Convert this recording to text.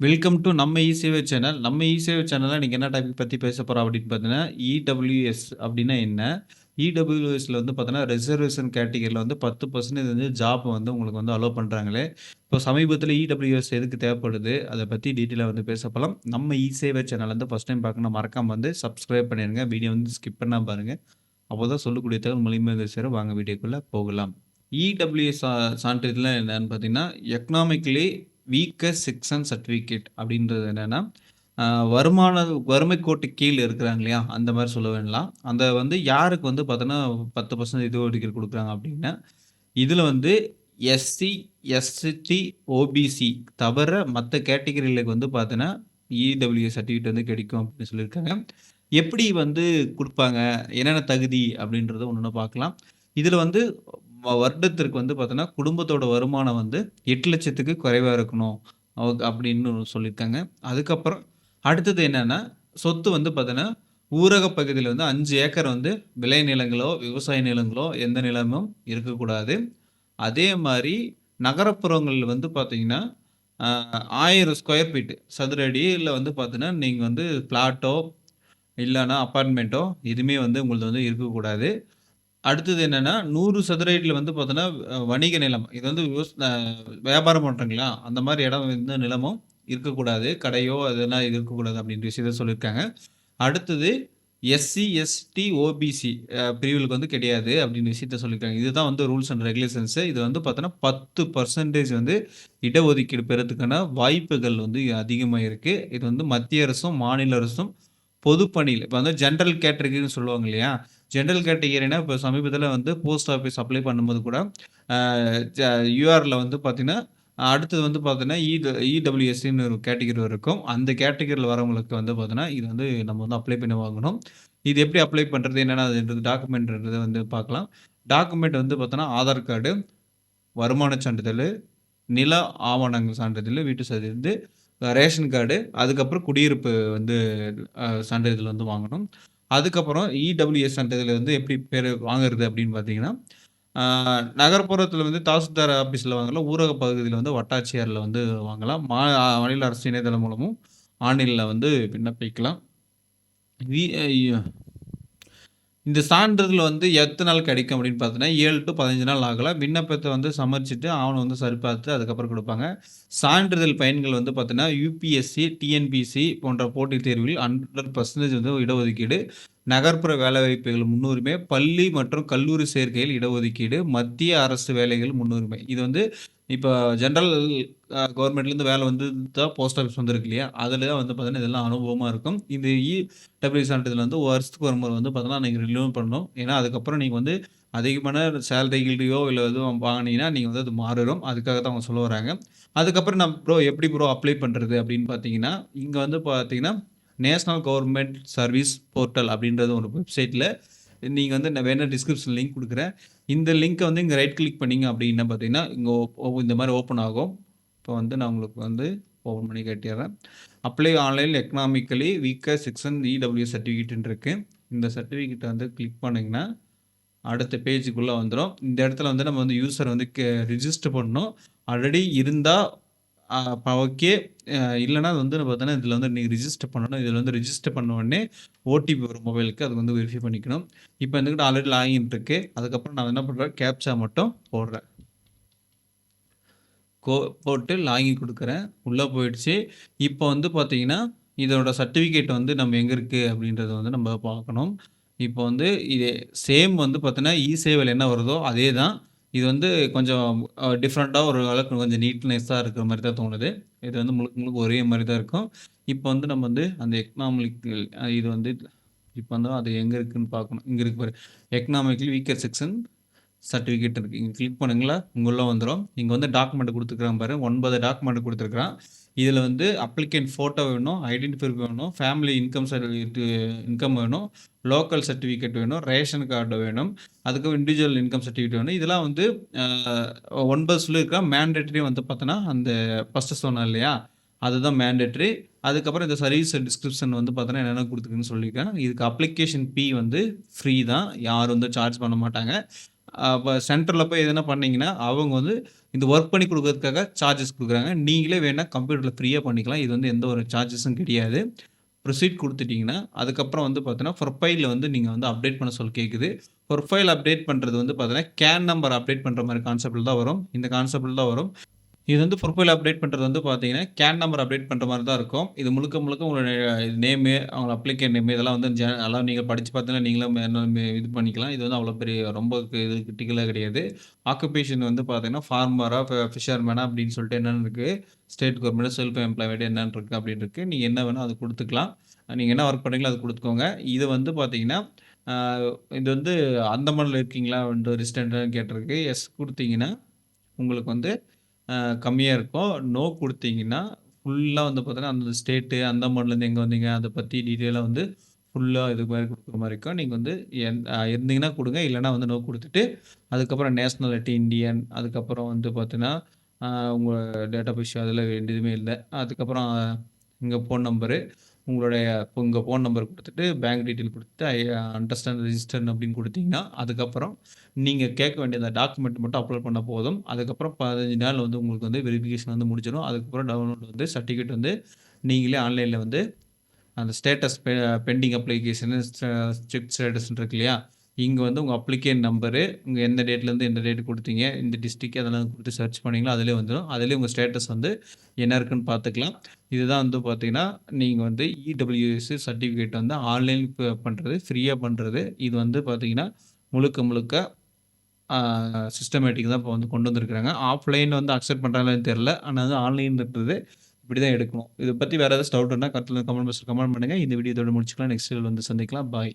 Welcome to நம்ம இ-சேவை channel. நம்ம இ-சேவை சேனல்ல இன்னைக்கு என்ன டாபிக் பத்தி பேச போறோம் அப்படின்னு பார்த்தீங்கன்னா, இடபிள்யூஎஸ் அப்படின்னா என்ன? இடபிள்யூஎஸ்ல வந்து பார்த்தீங்கன்னா, ரிசர்வேஷன் கேட்டகரில வந்து 10% வந்து ஜாப் வந்து உங்களுக்கு வந்து அலோவ் பண்றாங்களே. இப்போ சமீபத்தில இடபிள்யூஎஸ் எதுக்கு தேவைப்படுது? அத பத்தி டீட்டெயிலா வந்து பேச போலாம். நம்ம இ-சேவை சேனல் வந்து ஃபர்ஸ்ட் டைம் பார்க்கணும்னா மறக்காம வந்து சப்ஸ்கிரைப் பண்ணிருங்க. வீடியோ வந்து ஸ்கிப் பண்ணாம பாருங்க. அப்போதான் சொல்லக்கூடிய தகவல் மூலியமா வந்து சேரும். வாங்க வீடியோக்குள்ள போகலாம். இடபிள்யூஎஸ் சான்றிதழ்னா என்னன்னு பார்த்தீங்கன்னா, எக்கனாமிக்கலி வீக்கர் செக்ஷன் சர்டிஃபிகேட் அப்படின்றது என்னன்னா, அ வருமான வறுமை கோட்டுக்கு கீழ இருக்கிறாங்க இல்லையா? அந்த மாரி சொல்ல வேண்டலாம். அந்த வந்து யாருக்கு வந்து பார்த்தோன்னா 10% இது ஒதுக்கீடு குடுக்குறாங்க அப்படின்னா, இதில வந்து எஸ்சி, எஸ்டி, ஓபிசி தவிர மத்த கேட்டகரிகளுக்கு வந்து பார்த்தீன்னா, இடபிள்யூஎஸ் சர்டிஃபிகேட் வந்து கிடைக்கும் அப்படின்னு சொல்லியிருக்காங்க. எப்படி வந்து குடுப்பாங்க? என்னென்ன தகுதி? அப்படின்றத ஒண்ணொண்ணா பார்க்கலாம். இதில வந்து வருடத்திற்கு வந்து பார்த்தோன்னா, குடும்பத்தோட வருமானம் வந்து 8,00,000க்கு குறைவா இருக்கணும். அப்படின்னு சொல்லியிருக்காங்க. அதுக்கப்புறம் அடுத்தது என்னன்னா, சொத்து வந்து பார்த்தோன்னா, ஊரக பகுதியில வந்து 5 ஏக்கர் வந்து விளை நிலங்களோ, விவசாய நிலங்களோ எந்த நிலமும் இருக்கக்கூடாது. அதே மாரி நகரப்புறங்கள்ல வந்து பார்த்தீங்கன்னா, அ 1000 ஸ்கொயர் ஃபீட் சதுர அடியில வந்து பார்த்தீங்கன்னா, நீங்க வந்து பிளாட்டோ, இல்லன்னா அபார்ட்மெண்ட்டோ எதுவுமே வந்து உங்களது வந்து இருக்கக்கூடாது. அடுத்தது என்னன்னா, 100 சதுர அடியில வந்து பார்த்தோன்னா, வணிக நிலம். இது வந்து வியாபாரம் பண்றீங்களா? அந்த மாரி இடம் எந்த நிலமும் இருக்கக்கூடாது. கடையோ அதெல்லாம் இருக்கக்கூடாது அப்படின்ற விஷயத்த சொல்லியிருக்காங்க. அடுத்தது எஸ்சி, எஸ்டி, ஓபிசி பிரிவுகளுக்கு வந்து கிடையாது அப்படின்னு விஷயத்த சொல்லியிருக்காங்க. இதுதான் வந்து ரூல்ஸ் அண்ட் ரெகுலேஷன்ஸ். இது வந்து பார்த்தோன்னா 10% வந்து இடஒதுக்கீடு பெறதுக்கான வாய்ப்புகள் வந்து அதிகமா இருக்கு. இது வந்து மத்திய அரசும், மாநில அரசும் பொதுப்பணியில இப்ப வந்து ஜெனரல் கேட்டகரின்னு சொல்லுவாங்க இல்லையா? ஜெனரல் கேட்டகரினா இப்ப சமீபத்தில வந்து போஸ்ட் ஆஃபிஸ் அப்ளை பண்ணும்போது கூட, அ ஜ யூஆர்ல வந்து பார்த்தீங்கன்னா, அடுத்தது வந்து பார்த்தீங்கன்னா, இடபிள்யூஎஸ்ன்னு ஒரு கேட்டகரி இருக்கும். அந்த கேட்டகரில வரவங்களுக்கு வந்து பார்த்தீங்கன்னா, இது வந்து நம்ம வந்து அப்ளை பண்ணி வாங்கணும். இது எப்படி அப்ளை பண்றது? என்னென்ன அதுன்றது டாக்குமெண்ட்ன்றத வந்து பார்க்கலாம். டாக்குமெண்ட் வந்து பார்த்தோன்னா, ஆதார் கார்டு, வருமான சான்றிதழ், நில ஆவணங்கள் சான்றிதழ், வீட்டு சான்றிதழ், ரேஷன் கார்டு, அதுக்கப்புறம் குடியிருப்பு வந்து சான்றிதழ் வந்து வாங்கணும். அதுக்கப்புறம் இடபிள்யூஎஸ் சான்றிதழ் வந்து எப்படி வாங்குறது அப்படின்னு பார்த்தீங்கன்னா, ஆ நகர்ப்புறத்தில வந்து தாசில்தார் ஆஃபீஸ்ல வாங்கலாம். ஊரக பகுதியில வந்து வட்டாட்சியர்ல வந்து வாங்கலாம். மாநில அரசு இணையதளம் மூலமும் ஆன்லைன்ல வந்து விண்ணப்பிக்கலாம். வி அ இந்த சான்றிதழ் வந்து எத்தன நாள் கிடைக்கும் அப்படின்னு பார்த்தீங்கன்னா, 7 டூ 15 நாள் ஆகலாம். விண்ணப்பத்த வந்து சமர்ப்பிச்சுட்டு ஆவணம் வந்து சரிபார்த்து அதுக்கப்புறம் குடுப்பாங்க. சான்றிதழ் பயன்கள் வந்து பார்த்தீங்கன்னா, யுபிஎஸ்சி, டிஎன்பிஎஸ்சி போன்ற போட்டித் தேர்வில் 100% வந்து இடஒதுக்கீடு, நகர்ப்புற வேலைவாய்ப்புகள் முன்னுரிமை, பள்ளி மற்றும் கல்லூரி சேர்க்கையில் இடஒதுக்கீடு, மத்திய அரசு வேலைகள் முன்னுரிமை. இது வந்து இப்ப ஜெனரல் கவர்மெண்ட்லேருந்து வேலை வந்து தான் போஸ்ட் ஆஃபிஸ் வந்திருக்கு இல்லையா? அதில வந்து பார்த்தீங்கன்னா, இதெல்லாம் அனுபவமா இருக்கும். இந்த டபிள்யூ சான்றிதழ் வந்து வருஷத்துக்கு ஒரு முறை வந்து பார்த்தீங்கன்னா, நீங்க ரினியூவல் பண்ணணும். ஏன்னா, அதுக்கப்புறம் நீங்க வந்து அதிகமான சேலரிகளையோ இல்ல எதுவும் வாங்குனீங்கன்னா, நீங்க வந்து அது மாறிரும். அதுக்காக தான் அவங்க சொல்ல வராங்க. அதுக்கப்புறம் ப்ரோ எப்படி ப்ரோ அப்ளை பண்றது அப்படின்னு பார்த்தீங்கன்னா, இங்க வந்து பார்த்தீங்கன்னா, நேஷனல் கவர்ன்மென்ட் சர்வீஸ் போர்ட்டல் அப்படின்றது ஒரு வெப்சைட்ல நீங்க வந்து நான் வேணா டிஸ்கிரிப்ஷன் லிங்க் குடுக்குறேன். இந்த லிங்க்க வந்து இங்க ரைட் கிளிக் பண்ணீங்க அப்படின்னா பார்த்தீங்கன்னா, இங்க இந்த மாரி ஓப்பன் ஆகும். இப்போ வந்து நான் உங்களுக்கு வந்து ஓப்பன் பண்ணி காட்டிர்றேன். Apply online economically weaker section EWS சர்டிஃபிகேட்ன்னு இருக்கு. இந்த சர்டிஃபிகேட்ட வந்து கிளிக் பண்ணீங்கன்னா, அடுத்த பேஜுக்குள்ள வந்துரும். இந்த இடத்துல வந்து நம்ம வந்து யூசர் வந்து ரிஜிஸ்டர் பண்ணணும். ஆல்ரெடி இருந்தா ஓகே. இல்லன்னா அது வந்து பார்த்தீங்கன்னா, இதில வந்து நீங்க ரிஜிஸ்டர் பண்ணணும். இதில வந்து ரிஜிஸ்டர் பண்ண உடனே ஓடிபி வரும் மொபைலுக்கு. அது வந்து வெரிஃபை பண்ணிக்கணும். இப்போ என்கிட்ட ஆல்ரெடி லாகின் இருக்கு. அதுக்கப்புறம் நான் என்ன பண்றேன், கேப்ச்சா மட்டும் போடுறேன். கோ போட்டு லாகின் குடுக்குறேன். உள்ள போயிடுச்சு. இப்போ வந்து பார்த்தீங்கன்னா, இதோட சர்டிஃபிகேட் வந்து நம்ம எங்க இருக்கு அப்படின்றத வந்து நம்ம பார்க்கணும். இப்போ வந்து இது சேம் வந்து பார்த்தீங்கன்னா, இ-சேவைல என்ன வருதோ அதே தான். இது வந்து கொஞ்சம் டிஃப்ரெண்ட்டா ஒரு அளவுக்கு கொஞ்சம் நீட்னஸா இருக்கிற மாரி தான் தோணுது. இது வந்து முழுக்க முழுக்க ஒரே மாரி தான் இருக்கும். இப்போ வந்து நம்ம வந்து அந்த எக்கனாமிக்கல் இது வந்து இப்போ வந்து அது எங்க இருக்குன்னு பார்க்கணும். இங்க இருக்கு பாரு. எக்கனாமிக்கலி வீக்கர் செக்ஷன் சர்டிஃபிகேட் இருக்கு. இங்க கிளிக் பண்ணுங்களா, இங்க உள்ள வந்துரும். இங்க வந்து டாக்குமெண்ட் குடுத்துருக்கான் பாரு. 9 டாக்குமெண்ட் குடுத்துருக்கான். இதுல வந்து அப்ளிகேண்ட் ஃபோட்டோ வேணும், ஐடென்டிஃபை வேணும், ஃபேமிலி இன்கம் சர்டிஃபிகேட் இன்கம் வேணும், லோக்கல் சர்டிஃபிகேட் வேணும், ரேஷன் கார்டு வேணும், அதுக்கு இண்டிவிஜுவல் இன்கம் சர்டிஃபிகேட் வேணும். இதெல்லாம் வந்து அ 9 சொல்லியிருக்கான். மேண்டேட்டரி வந்து பார்த்தோன்னா, அந்த ஃபர்ஸ்ட்டு சொன்னேன் இல்லையா? அதுதான் மேண்டேட்டரி. அதுக்கப்புறம் இந்த சர்வீஸ் டிஸ்கிரிப்ஷன் வந்து பார்த்தோன்னா, என்னென்ன குடுத்துருக்குன்னு சொல்லியிருக்கேன். இதுக்கு அப்ளிகேஷன் ஃபீ வந்து ஃப்ரீ தான். யாரும் வந்து சார்ஜ் பண்ண மாட்டாங்க. அப்ப சென்டர்ல போய் எதுனா பண்ணீங்கன்னா, அவங்க வந்து இந்த ஒர்க் பண்ணி குடுக்குறதுக்காக சார்ஜஸ் குடுக்குறாங்க. நீங்களே வேணா கம்ப்யூட்டர்ல ஃப்ரீயா பண்ணிக்கலாம். இது வந்து எந்த ஒரு சார்ஜஸும் கிடையாது. ப்ரொசீட் குடுத்துட்டீங்கன்னா, அதுக்கப்புறம் வந்து பார்த்தீங்கன்னா, ப்ரொஃபைல்ல வந்து நீங்க வந்து அப்டேட் பண்ண சொல்லி கேட்குது. ப்ரொஃபைல் அப்டேட் பண்றது வந்து பார்த்தீங்கன்னா, கேன் நம்பர் அப்டேட் பண்ற மாரி கான்செப்ட்ல தான் வரும். இந்த கான்செப்ட்ல தான் வரும். இது வந்து ப்ரொஃபைல் அப்டேட் பண்றது வந்து பார்த்தீங்கன்னா, கேன் நம்பர் அப்டேட் பண்ற மாரி தான் இருக்கும். இது முழுக்க முழுக்க உங்களுடைய நேமு, அவங்க அப்ளிகேண்ட் நேமு இதெல்லாம் வந்து அதெல்லாம் நீங்க படிச்சு பார்த்தீங்கன்னா, நீங்களே இது பண்ணிக்கலாம். இது வந்து அவ்வளோ பெரிய ரொம்ப இது கிரிட்டிக்கலா கிடையாது. ஆக்குபேஷன் வந்து பார்த்தீங்கன்னா, ஃபார்மரா, ஃபிஷர்மேனா அப்படின்னு சொல்லிட்டு என்னென்ன இருக்கு. ஸ்டேட் கவர்ன்மென்ட், செல்ஃப் எம்ப்ளாய்மென்ட் என்னன்னு இருக்கு அப்படின்னு இருக்கு. நீங்க என்ன வேணா அத குடுத்துக்கலாம். நீங்க என்ன ஒர்க் பண்றீங்களோ அத குடுத்துக்கோங்க. இது வந்து பார்த்தீங்கன்னா, ஆ இது வந்து அந்தமான்ல இருக்கீங்களா? வந்து ரெசிடென்ட்ன்னு கேட்டிருக்கு. எஸ் குடுத்தீங்கன்னா, உங்களுக்கு வந்து கம்மியா இருக்கும். நோ குடுத்தீங்கன்னா, ஃபுல்லா வந்து பார்த்தீங்கன்னா, அந்தந்த ஸ்டேட்டு, அந்தமான்லேருந்து எங்க வந்தீங்க, அத பத்தி டீட்டெயிலா வந்து ஃபுல்லா இது மாரி குடுக்குற மாரி இருக்கும். நீங்க வந்து இருந்தீங்கன்னா குடுங்க. இல்லன்னா வந்து நோ குடுத்துட்டு, அதுக்கப்புறம் நேஷனாலிட்டி இந்தியன், அதுக்கப்புறம் வந்து பார்த்தீங்கன்னா, அ உங்க டேட் ஆஃப் பர்த் அதெல்லாம் வேண்டியதுமே இல்ல. அதுக்கப்புறம் உங்க ஃபோன் நம்பரு, உங்களுடைய உங்க ஃபோன் நம்பர் குடுத்துட்டு, பேங்க் டீட்டெயில் குடுத்துட்டு, அண்டர்ஸ்டாண்ட் ரிஜிஸ்டர்ட் அப்படின்னு குடுத்தீங்கன்னா, அதுக்கப்புறம் நீங்க கேட்க வேண்டிய அந்த டாக்குமெண்ட் மட்டும் அப்லோட் பண்ணா போதும். அதுக்கப்புறம் 15 நாள் வந்து உங்களுக்கு வந்து வெரிஃபிகேஷன் வந்து முடிஞ்சிரும். அதுக்கப்புறம் டவுன்லோட் வந்து சர்டிஃபிகேட் வந்து நீங்களே ஆன்லைன்ல வந்து அந்த ஸ்டேட்டஸ் பெண்டிங் அப்ளிகேஷனு செக் ஸ்டேட்டஸ்ன்னு இருக்கு இல்லையா? இங்க வந்து உங்க அப்ளிகேண்ட் நம்பரு, உங்க எந்த டேட்லேருந்து எந்த டேட் குடுத்தீங்க, இந்த டிஸ்ட்ரிக்ட் அதெல்லாம் குடுத்து சர்ச் பண்ணீங்கன்னா, அதிலயே வந்துரும். அதிலயே உங்க ஸ்டேட்டஸ் வந்து என்ன இருக்குன்னு பார்த்துக்கலாம். இதுதான் வந்து பார்த்தீங்கன்னா, நீங்க வந்து இடபிள்யூஎஸ் சர்டிஃபிகேட் வந்து ஆன்லைன் பண்றது, ஃப்ரீயா பண்றது. இது வந்து பார்த்தீங்கன்னா, முழுக்க முழுக்க ஆ சிஸ்டமேட்டிக் தான் இப்ப வந்து கொண்டு வந்திருக்காங்க. ஆஃப்லைன் வந்து அக்செப்ட் பண்றாங்களான்னு தெரியல. ஆனா வந்து ஆன்லைன்ன்றது இப்படி தான் எடுக்கணும். இத பத்தி வேற ஏதாச்சும் டவுட் இருந்தா கமெண்ட் பாக்ஸ்ல கமெண்ட் பண்ணுங்க. இந்த வீடியோ இதோட முடிச்சுக்கலாம். நெக்ஸ்ட் வீடியோல வந்து சந்திக்கலாம். பாய்.